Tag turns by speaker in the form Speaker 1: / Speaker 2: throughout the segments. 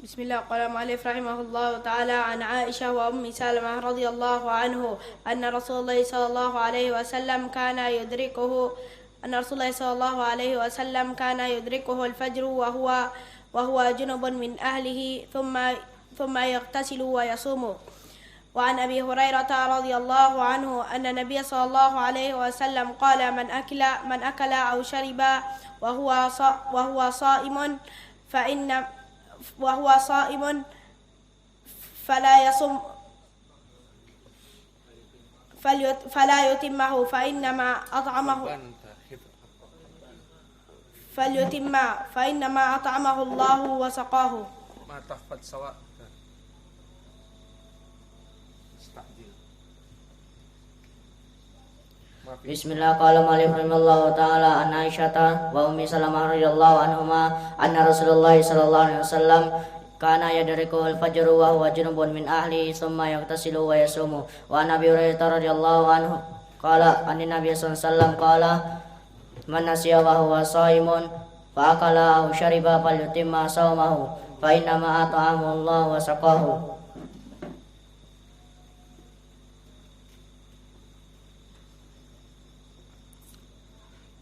Speaker 1: بسم الله. قال المؤلف رحمه الله تعالى عن عائشة وأم سلمة رضي الله عنه أن رسول الله صلى الله عليه وسلم كان يدركه الفجر وهو جنب من أهله ثم يغتسل ويصوم. وعن أبي هريرة رضي الله عنه أن النبي صلى الله عليه وسلم قال من أكل أو شرب وهو صائم فلا يصم فلا يتمه فإنما أطعمه الله وسقاه.
Speaker 2: ما تحفظ سواء
Speaker 3: Bismillah. Qala malik rahimallahu ta'ala an Aisyata wa ummi Salamah radhiyallahu anhuma anna Rasulullah sallallahu alaihi wasallam kana yadrikuhul fajru wa huwa junubun min ahli thumma yaghtasilu wa yasumu. Wa an Abi Hurairah radhiyallahu anhu qala an Nabi sallallahu alaihi wasallam qala man nasiya wa huwa shaimun fa akala aw shariba falyutimma shaumahu fa inna ma at'amahu Allah wa saqahu.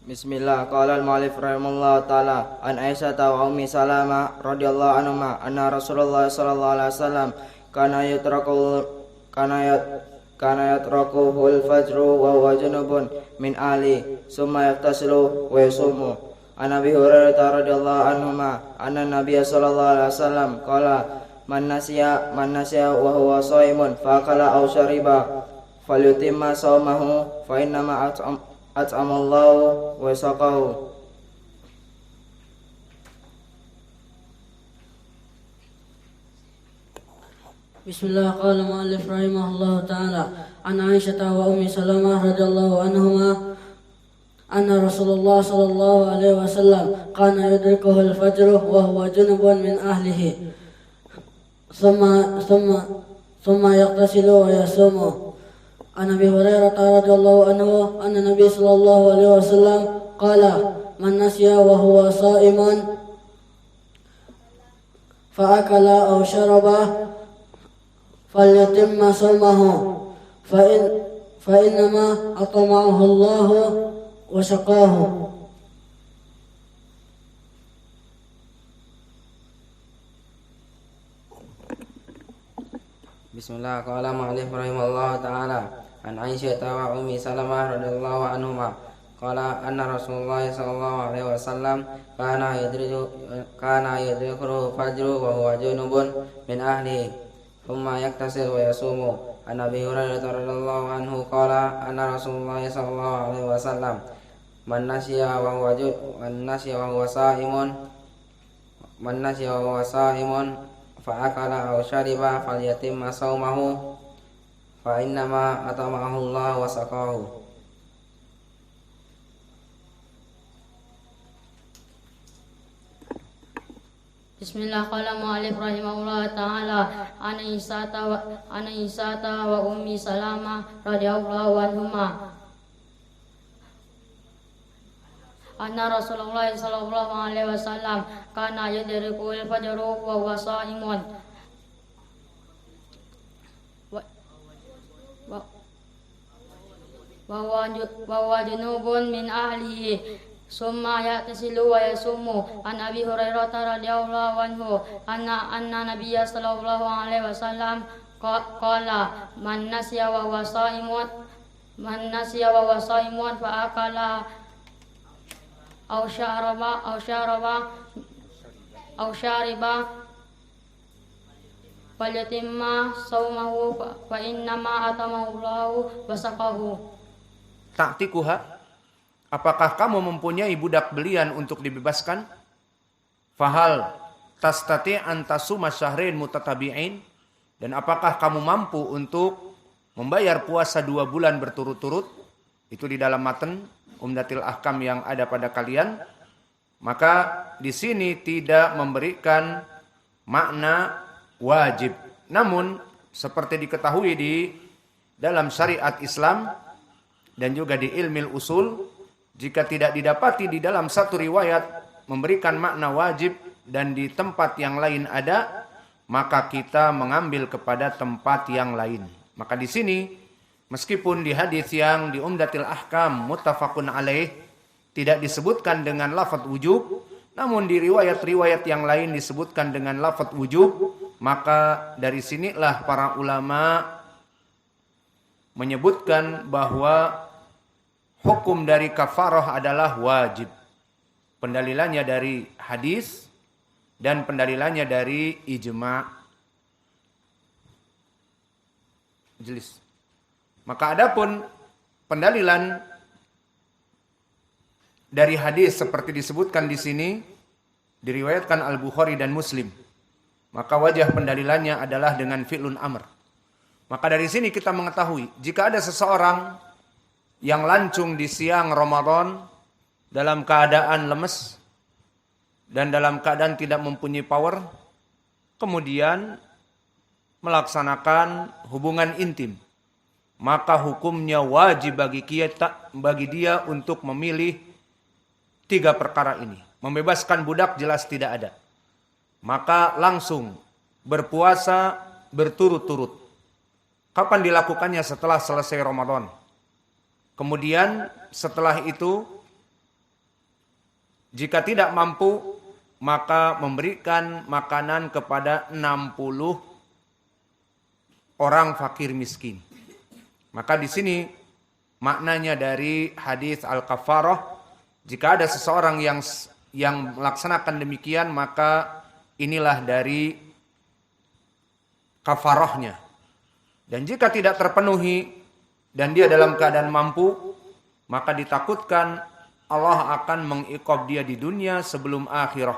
Speaker 4: Bismillah. Qala al-mu'allif rahimallahu ta'ala an Aisyah wa ummi Salamah radhiyallahu anhuma anna Rasulullah sallallahu alaihi wasallam kana yatrakuhul fajru wa huwa junubun min ahli summa yaftasilu wa yasumu. An Abi Hurairah radhiyallahu anhuma anna Nabiy sallallahu alaihi wasallam qala man nasiya wa huwa shaimun fa akala aw shariba falyutimma shaumahu fa innama at'amallahu wa saqahu.
Speaker 5: Bismillah. Qala mu'allif rahimahullah ta'ala an Aisyah wa ummi Salamah radhiyallahu anhuma anna Rasulullah sallallahu alaihi wasallam kana yudrikuhu al-fajr wa huwa junubun min ahlihi thumma yaghtasilu wa yasumu. An Abi Hurairah radhiyallahu anhu anna Nabi sallallahu alaihi wasallam qala man nasiya wa huwa sha'imun fa akala aw sharaba falyatimma shawmahu fa innama at'amahu Allah wa saqahu.
Speaker 4: Bismillah. Qala mu'allif rahimahullahu ta'ala an Aisyah wa ummi Salamah radhiyallahu anhuma qala anna Rasulullah sallallahu alaihi wasallam kana yadrikul fajru wa huwa junubun min ahli thumma yaktasil wa yasumu. An Abi Hurairah radhiyallahu anhu qala anna Rasulullah sallallahu alaihi wasallam man nasiya wa huwa sa'imun fa akala aw shariba falyatimma shaumahu fa innama at'amahu Allah wa saqahu.
Speaker 6: Bismillah. Qala mu'allif rahimahullah ta'ala an Aisyata wa ummi Salamah radhiyallahu anhuma anna Rasulullah sallallahu alaihi wasallam kana yudrikul fajru wa huwa sha'imun wa huwa junubun min ahlihi summa yaghtasilu wa yasumu. An Abi Hurairah radhiyallahu anhu anna Nabiyya sallallahu alaihi wasallam qala man nasiya wa huwa shaimun fa akala aw shariba falyatimma shaumahu fa innama at'amahu Allah wa saqahu.
Speaker 2: Ta'tikuha, apakah kamu mempunyai budak belian untuk dibebaskan? Fahal tastati an tasuma syahrain mutatabi'in, dan apakah kamu mampu untuk membayar puasa 2 bulan berturut-turut? Itu di dalam matan Umdatil Ahkam yang ada pada kalian. Maka di sini tidak memberikan makna wajib. Namun seperti diketahui di dalam syariat Islam dan juga di ilmu usul, jika tidak didapati di dalam satu riwayat memberikan makna wajib dan di tempat yang lain ada, maka kita mengambil kepada tempat yang lain. Maka di sini meskipun di hadis yang di Umdatil Ahkam muttafaqun alaih tidak disebutkan dengan lafaz wujub, namun di riwayat-riwayat yang lain disebutkan dengan lafaz wujub, maka dari sinilah para ulama menyebutkan bahwa hukum dari kafarah adalah wajib. Pendalilannya dari hadis dan pendalilannya dari ijma'. Jelas. Maka adapun pendalilan dari hadis seperti disebutkan di sini diriwayatkan Al-Bukhari dan Muslim. Maka wajah pendalilannya adalah dengan fi'lun amr. Maka dari sini kita mengetahui jika ada seseorang yang lancung di siang Ramadan dalam keadaan lemes dan dalam keadaan tidak mempunyai power, kemudian melaksanakan hubungan intim, maka hukumnya wajib bagi dia untuk memilih 3 perkara ini. Membebaskan budak jelas tidak ada. Maka langsung berpuasa berturut-turut. Kapan dilakukannya? Setelah selesai Ramadan. Kemudian setelah itu jika tidak mampu maka memberikan makanan kepada 60 orang fakir miskin. Maka di sini maknanya dari hadis al-kafarah, jika ada seseorang yang melaksanakan demikian, maka inilah dari kafarahnya. Dan jika tidak terpenuhi dan dia dalam keadaan mampu, maka ditakutkan Allah akan mengiqab dia di dunia sebelum akhirah.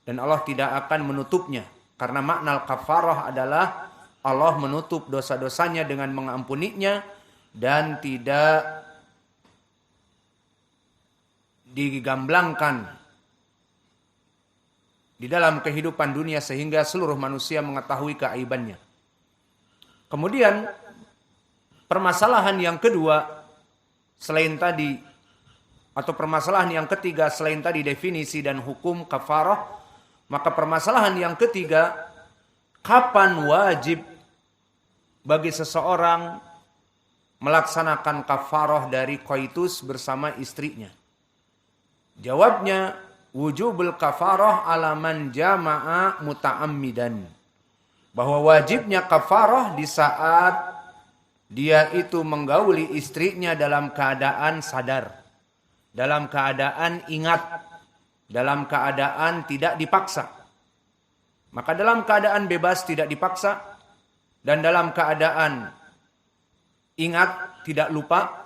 Speaker 2: Dan Allah tidak akan menutupnya. Karena makna al-kafarah adalah Allah menutup dosa-dosanya dengan mengampuninya dan tidak digamblangkan di dalam kehidupan dunia sehingga seluruh manusia mengetahui keaibannya. Kemudian permasalahan yang kedua selain tadi, atau permasalahan yang ketiga selain tadi definisi dan hukum kafarah, maka permasalahan yang ketiga, kapan wajib bagi seseorang melaksanakan kafarah dari koitus bersama istrinya? Jawabnya, wujubul kafarah ala man jama'a muta'ammidan. Bahwa wajibnya kafarah di saat dia itu menggauli istrinya dalam keadaan sadar, dalam keadaan ingat, dalam keadaan tidak dipaksa. Maka dalam keadaan bebas tidak dipaksa dan dalam keadaan ingat tidak lupa,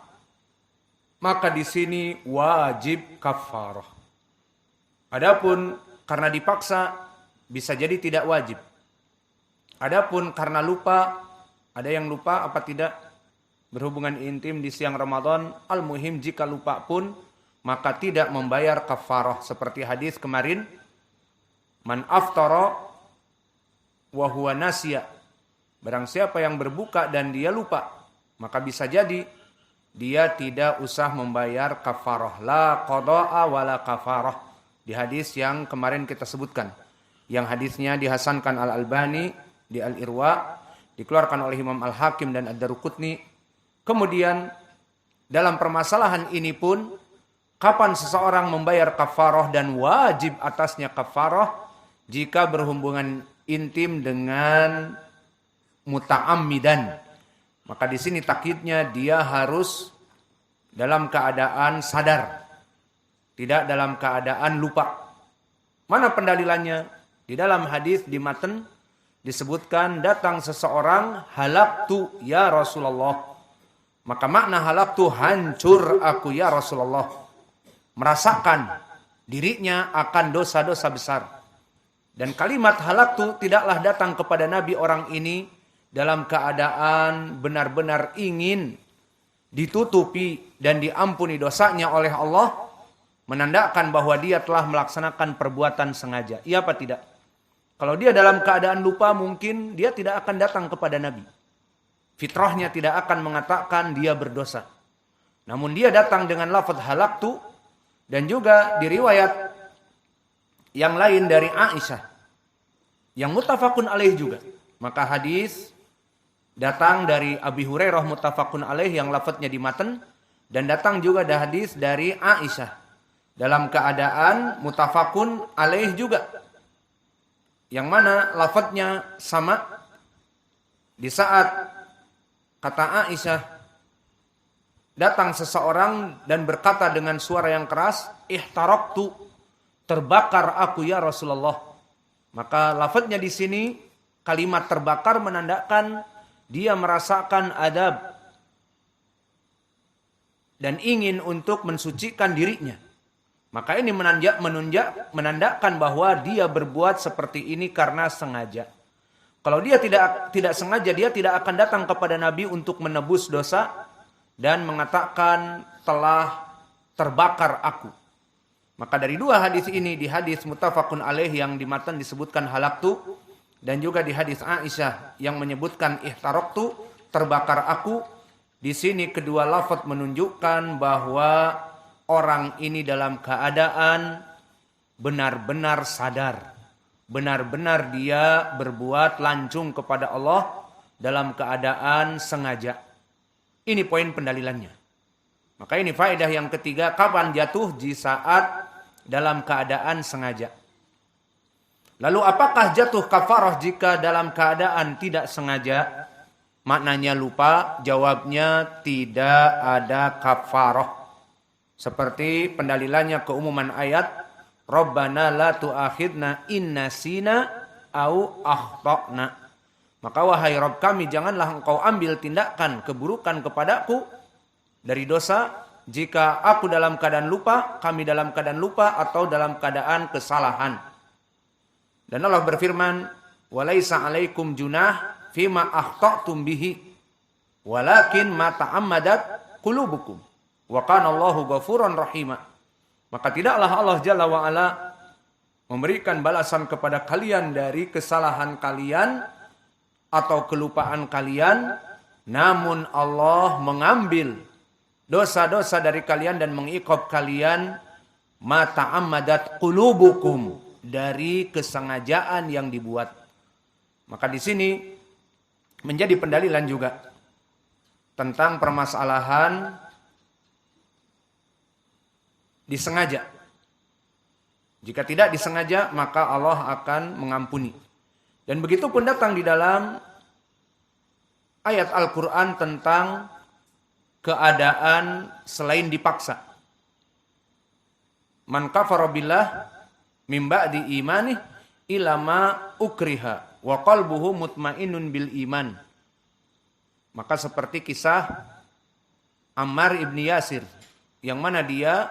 Speaker 2: maka di sini wajib kafarah. Adapun karena dipaksa bisa jadi tidak wajib. Adapun karena lupa, ada yang lupa apa tidak berhubungan intim di siang Ramadan, al-muhim jika lupa pun maka tidak membayar kafarah. Seperti hadis kemarin, man aftara wa huwa nasiya. Barang siapa yang berbuka dan dia lupa, maka bisa jadi dia tidak usah membayar kafarah. La qada'a wa la kafarah. Di hadis yang kemarin kita sebutkan. Yang hadisnya dihasankan Al-Albani di Al-Irwa, dikeluarkan oleh Imam Al-Hakim dan Ad-Daruqutni. Kemudian dalam permasalahan ini pun, kapan seseorang membayar kafarah dan wajib atasnya kafarah? Jika berhubungan intim dengan muta'ammidan. Maka di sini takkidnya dia harus dalam keadaan sadar, tidak dalam keadaan lupa. Mana pendalilannya? Di dalam hadis di matan disebutkan datang seseorang, halaktu ya Rasulullah. Maka makna halaktu, hancur aku ya Rasulullah. Merasakan dirinya akan dosa-dosa besar. Dan kalimat halaktu tidaklah datang kepada Nabi orang ini dalam keadaan benar-benar ingin ditutupi dan diampuni dosanya oleh Allah, menandakan bahwa dia telah melaksanakan perbuatan sengaja. Iya apa tidak? Kalau dia dalam keadaan lupa, mungkin dia tidak akan datang kepada Nabi. Fitrahnya tidak akan mengatakan dia berdosa. Namun dia datang dengan lafaz halaktu. Dan juga di riwayat yang lain dari Aisyah, yang muttafaqun alaih juga. Maka hadis datang dari Abi Hurairah muttafaqun alaih yang lafadznya di matan, dan datang juga ada hadis dari Aisyah dalam keadaan muttafaqun alaih juga, yang mana lafadznya sama. Di saat kata Aisyah, datang seseorang dan berkata dengan suara yang keras, ihtaraqtu, terbakar aku ya Rasulullah. Maka lafadznya di sini kalimat terbakar menandakan dia merasakan adab dan ingin untuk mensucikan dirinya. Maka ini menandakan bahwa dia berbuat seperti ini karena sengaja. Kalau dia tidak sengaja, dia tidak akan datang kepada Nabi untuk menebus dosa dan mengatakan telah terbakar aku. Maka dari dua hadis ini, di hadis muttafaqun alaih yang di matan disebutkan halaktu, dan juga di hadis Aisyah yang menyebutkan ihtaraqtu, terbakar aku, di sini kedua lafaz menunjukkan bahwa orang ini dalam keadaan benar-benar sadar, benar-benar dia berbuat lancung kepada Allah dalam keadaan sengaja. Ini poin pendalilannya. Maka ini faedah yang ketiga, kapan jatuh? Di saat dalam keadaan sengaja. Lalu apakah jatuh kafarah jika dalam keadaan tidak sengaja? Maknanya lupa, jawabnya tidak ada kafarah. Seperti pendalilannya keumuman ayat, Rabbana la tu'akhidna in nasina au akhtana. Maka wahai Rabb kami, janganlah engkau ambil tindakan keburukan kepadaku dari dosa jika aku dalam keadaan lupa, kami dalam keadaan lupa, atau dalam keadaan kesalahan. Dan Allah berfirman, walaisa alaikum junah fima akhta'tum bihi walakin ma ta'ammadat qulubukum wa kana Allahu ghafuran rahima. Maka tidaklah Allah Jalla wa Ala memberikan balasan kepada kalian dari kesalahan kalian atau kelupaan kalian, namun Allah mengambil dosa-dosa dari kalian dan mengiqab kalian ma ta'ammadat qulubukum, dari kesengajaan yang dibuat. Maka di sini menjadi pendalilan juga tentang permasalahan disengaja. Jika tidak disengaja, maka Allah akan mengampuni. Dan begitu pun datang di dalam ayat Al-Quran tentang keadaan selain dipaksa. Man kafara billah min ba'di imanih ila ma ukriha wa qalbuhu mutmainnun bil iman. Maka seperti kisah Ammar ibni Yasir, yang mana dia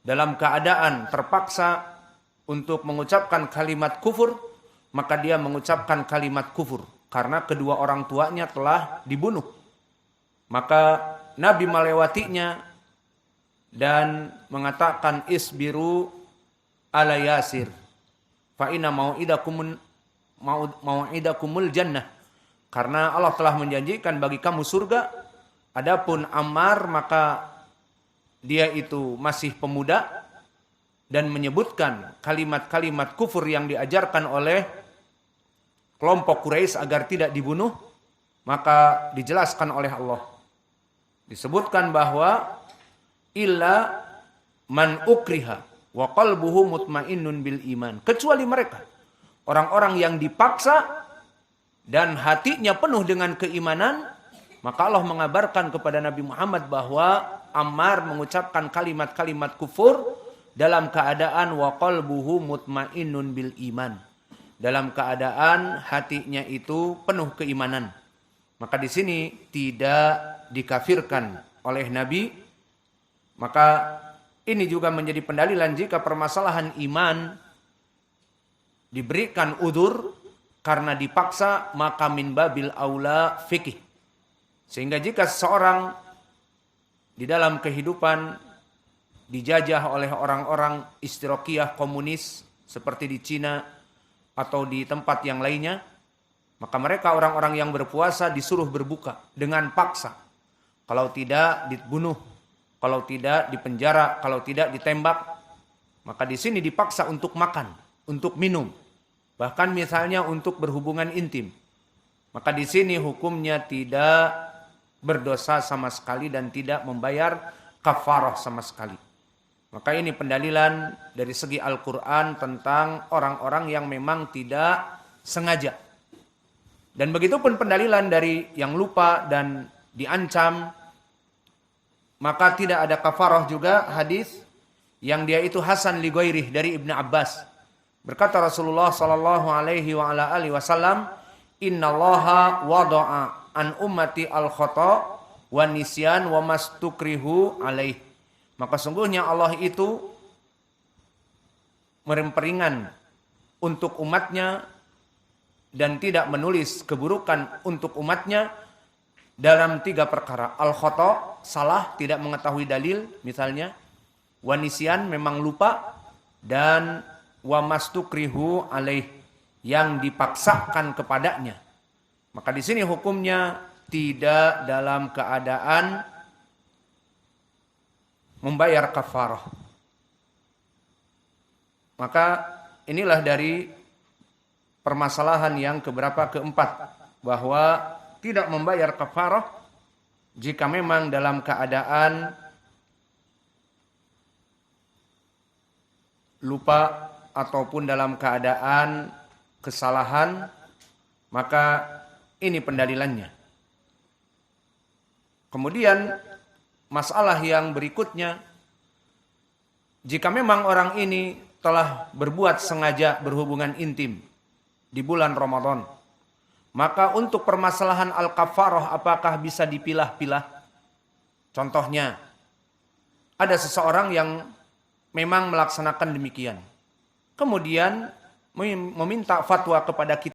Speaker 2: dalam keadaan terpaksa untuk mengucapkan kalimat kufur, maka dia mengucapkan kalimat kufur karena kedua orang tuanya telah dibunuh. Maka Nabi melewatinya dan mengatakan isbiru ala Yasir fa inna mau'idakumul jannah, karena Allah telah menjanjikan bagi kamu surga. Adapun Ammar, maka dia itu masih pemuda dan menyebutkan kalimat-kalimat kufur yang diajarkan oleh kelompok Quraisy agar tidak dibunuh. Maka dijelaskan oleh Allah, disebutkan bahwa illa man ukriha wa qalbuhu mutmainnun bil iman, kecuali mereka orang-orang yang dipaksa dan hatinya penuh dengan keimanan. Maka Allah mengabarkan kepada Nabi Muhammad bahwa Ammar mengucapkan kalimat-kalimat kufur dalam keadaan wa qalbuhu mutmainnun bil iman, dalam keadaan hatinya itu penuh keimanan. Maka di sini tidak dikafirkan oleh Nabi. Maka ini juga menjadi pendalilan jika permasalahan iman diberikan udzur karena dipaksa, maka min babil aula fikih. Sehingga jika seseorang di dalam kehidupan dijajah oleh orang-orang istirokiyah komunis seperti di Cina atau di tempat yang lainnya, maka mereka orang-orang yang berpuasa disuruh berbuka dengan paksa. Kalau tidak dibunuh, kalau tidak dipenjara, kalau tidak ditembak. Maka di sini dipaksa untuk makan, untuk minum. Bahkan misalnya untuk berhubungan intim. Maka di sini hukumnya tidak berdosa sama sekali dan tidak membayar kafarah sama sekali. Maka ini pendalilan dari segi Al-Quran tentang orang-orang yang memang tidak sengaja. Dan begitu pun pendalilan dari yang lupa dan diancam, maka tidak ada kafarah juga hadis yang dia itu Hasan li ghairih dari Ibnu Abbas. Berkata Rasulullah sallallahu alaihi wa ala alihi wasallam, "Innallaha wada'a an ummati al-khata wa nisyan wa mastukrihu alaih." Maka sungguhnya Allah itu memperingan untuk umatnya dan tidak menulis keburukan untuk umatnya dalam 3 perkara. Al-khata, salah, tidak mengetahui dalil misalnya. Wa nisyan, memang lupa. Dan wa mastukrihu alaih, yang dipaksakan kepadanya. Maka di sini hukumnya tidak dalam keadaan membayar kafarah. Maka inilah dari permasalahan yang keempat, bahwa tidak membayar kafarah jika memang dalam keadaan lupa ataupun dalam keadaan kesalahan, maka ini pendalilannya. Kemudian masalah yang berikutnya, jika memang orang ini telah berbuat sengaja berhubungan intim di bulan Ramadan, maka untuk permasalahan al-kafarah apakah bisa dipilah-pilah? Contohnya, ada seseorang yang memang melaksanakan demikian, kemudian meminta fatwa kepada kita